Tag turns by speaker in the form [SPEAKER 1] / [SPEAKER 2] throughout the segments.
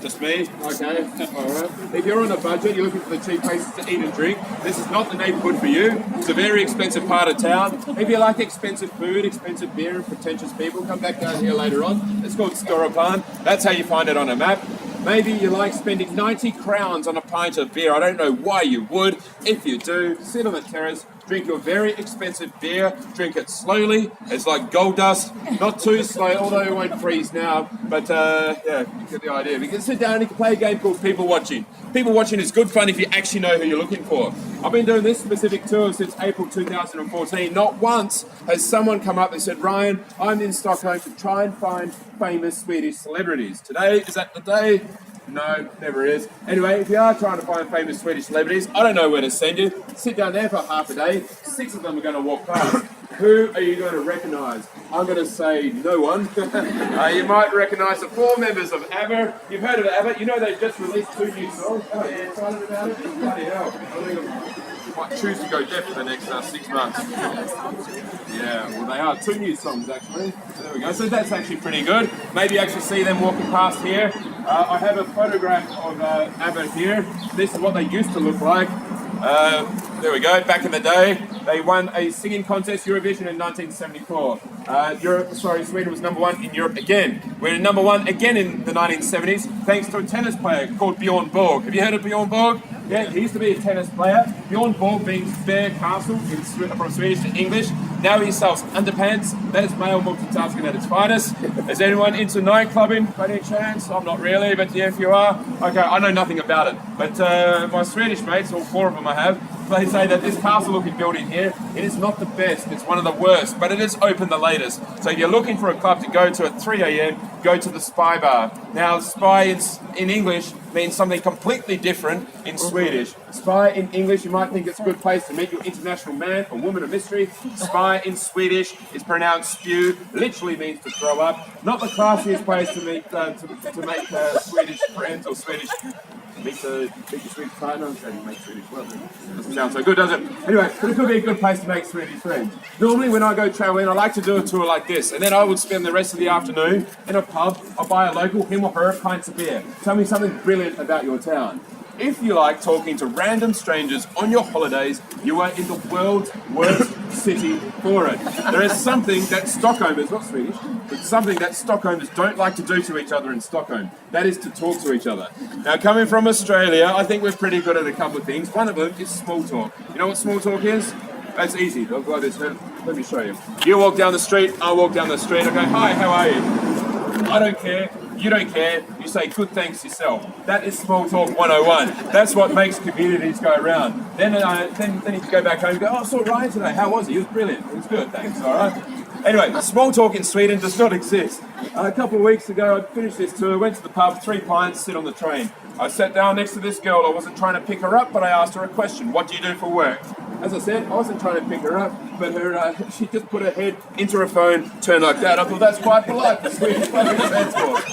[SPEAKER 1] Just me? Okay, alright. If you're on a budget, you're looking for the cheap places to eat and drink, this is not the neighbourhood for you. It's a very expensive part of town. If you like expensive food, expensive beer and pretentious people, come back down here later on. It's called Storopan. That's how you find it on a map. Maybe you like spending 90 crowns on a pint of beer. I don't know why you would. If you do, sit on the terrace, drink your very expensive beer, drink it slowly. It's like gold dust, not too slow, although it won't freeze now. But yeah, you get the idea. You can sit down and you can play a game called People Watching. People Watching is good fun if you actually know who you're looking for. I've been doing this specific tour since April 2014. Not once has someone come up and said, Ryan, I'm in Stockholm to try and find famous Swedish celebrities. Today, is that the day? No, never is. Anyway, if you are trying to find famous Swedish celebrities, I don't know where to send you. Sit down there for half a day. 6 of them are going to walk past. Who are you going to recognise? I'm going to say no one. You might recognise the 4 members of ABBA. You've heard of ABBA. You know they've just released 2 new songs. Oh, yeah, excited about it? Bloody hell. I think I might choose to go deaf for the next 6 months. Yeah, well they are 2 new songs actually. So there we go. So that's actually pretty good. Maybe you actually see them walking past here. I have a photograph of ABBA here. This is what they used to look like. There we go. Back in the day, they won a singing contest, Eurovision, in 1974. Sweden was number 1 in Europe again. We're number 1 again in the 1970s, thanks to a tennis player called Bjorn Borg. Have you heard of Bjorn Borg? Yeah, he used to be a tennis player. Bjorn Borg means fair castle from Swedish to English. Now he sells underpants. That is male multitasking at its finest. Is anyone into nightclubbing by any chance? I'm not really, but yeah, if you are, okay, I know nothing about it. But my Swedish mates, all 4 of them I have, they say that this castle-looking building here, it is not the best, it's one of the worst, but it is open the latest. So if you're looking for a club to go to at 3 a.m, go to the Spy Bar. Now, Spy in English means something completely different in Swedish. Spy in English, you might think it's a good place to meet your international man or woman of mystery. Spy in Swedish is pronounced spew, literally means to throw up. Not the classiest place to meet to make Swedish friends or Swedish. Meet your Swedish partner. I'm trying to make Swedish love. Doesn't sound so good, does it? Anyway, but it could be a good place to make Swedish friends. Normally, when I go traveling, I like to do a tour like this, and then I would spend the rest of the afternoon in a pub. I'll buy a local, him or her, pints of beer. Tell me something brilliant about your town. If you like talking to random strangers on your holidays, you are in the world's worst city for it. There is something that Stockholmers, not Swedish, but something that Stockholmers don't like to do to each other in Stockholm. That is to talk to each other. Now, coming from Australia, I think we're pretty good at a couple of things. One of them is small talk. You know what small talk is? That's easy. Look like this. Let me show you. You walk down the street, I walk down the street, I go, hi, how are you? I don't care. You don't care, you say good thanks yourself. That is small talk 101. That's what makes communities go around. Then you go back home and go, oh, I saw Ryan today, how was he? He was brilliant, it was good, thanks, all right? Anyway, small talk in Sweden does not exist. A couple of weeks ago, I finished this tour, went to the pub, 3 pints, sit on the train. I sat down next to this girl. I wasn't trying to pick her up, but I asked her a question. What do you do for work? As I said, I wasn't trying to pick her up, but she just put her head into her phone, turned like that. I thought that's quite polite for Swedish public transport.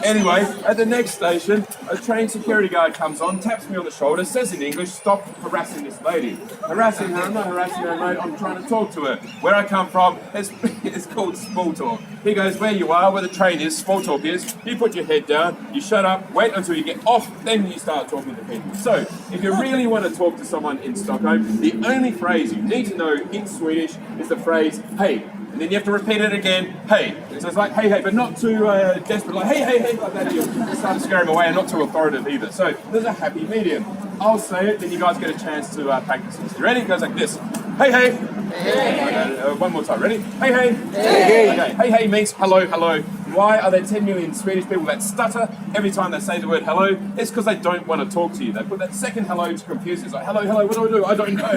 [SPEAKER 1] Anyway, at the next station, a train security guard comes on, taps me on the shoulder, says in English, stop harassing this lady. Harassing her, I'm not harassing her, mate, I'm trying to talk to her. Where I come from, it's called small talk. He goes, where you are, where the train is, small talk is, you put your head down, you shut up, wait until you get off, then you start talking to people. So, if you really want to talk to someone in Stockholm, the only phrase you need to know in Swedish is the phrase, hey. And then you have to repeat it again, hey. So it's like, hey, but not too desperate, like, hey, like that. You'll start to scare them away and not too authoritative either. So there's a happy medium. I'll say it, then you guys get a chance to practice this. You ready? It goes like this. Hey, hey. Hey. Okay, one more time. Ready? Hey, hey. Hey. Okay. Hey means hello, hello. Why are there 10 million Swedish people that stutter every time they say the word hello? It's because they don't want to talk to you. They put that second hello to confuse you. It's like, hello, what do? I don't know.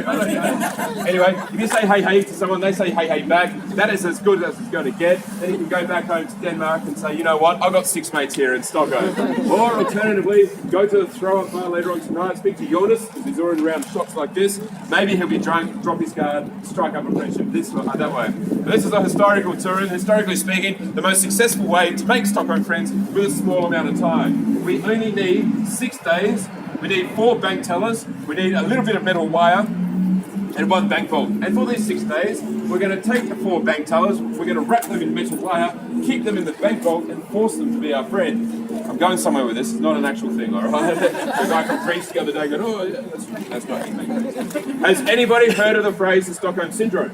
[SPEAKER 1] Anyway, if you say hey to someone, they say hey back. That is as good as it's going to get. Then you can go back home to Denmark and say, you know what, I've got 6 mates here in Stockholm. Or alternatively, go to the throw-up bar later on tonight, speak to Jonas, because he's already around shops like this. Maybe he'll be drunk, drop his guard, strike up a friendship this way, that way. This is a historical tour, and historically speaking, the most successful way to make Stockholm friends with a small amount of time. We only need 6 days, we need 4 bank tellers, we need a little bit of metal wire, and 1 bank vault. And for these 6 days, we're going to take the 4 bank tellers, we're going to wrap them in metal wire, keep them in the bank vault, and force them to be our friend. I'm going somewhere with this. It's not an actual thing, all right? The guy from Greece the other day going, oh, yeah, that's not anything. Has anybody heard of the phrase the Stockholm Syndrome?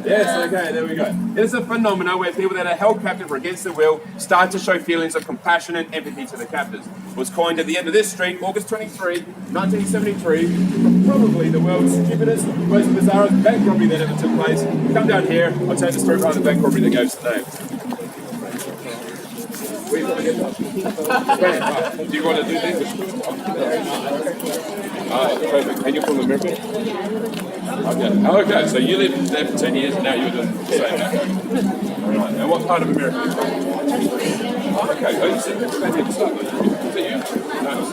[SPEAKER 1] Yes, okay, there we go. It's a phenomenon where people that are held captive or against their will start to show feelings of compassion and empathy to the captors. It was coined at the end of this street, August 23, 1973, probably the world's stupidest, most bizarre bank robbery that ever took place. Come down here, I'll tell you the story behind the bank robbery that gave us the name. Do you want to do this? Perfect. And you're from America? Okay, so you lived there for 10 years and now you're doing the same. Right. And what part of America are you from? Okay, oh, you said Pennsylvania to start with. So you? Nice.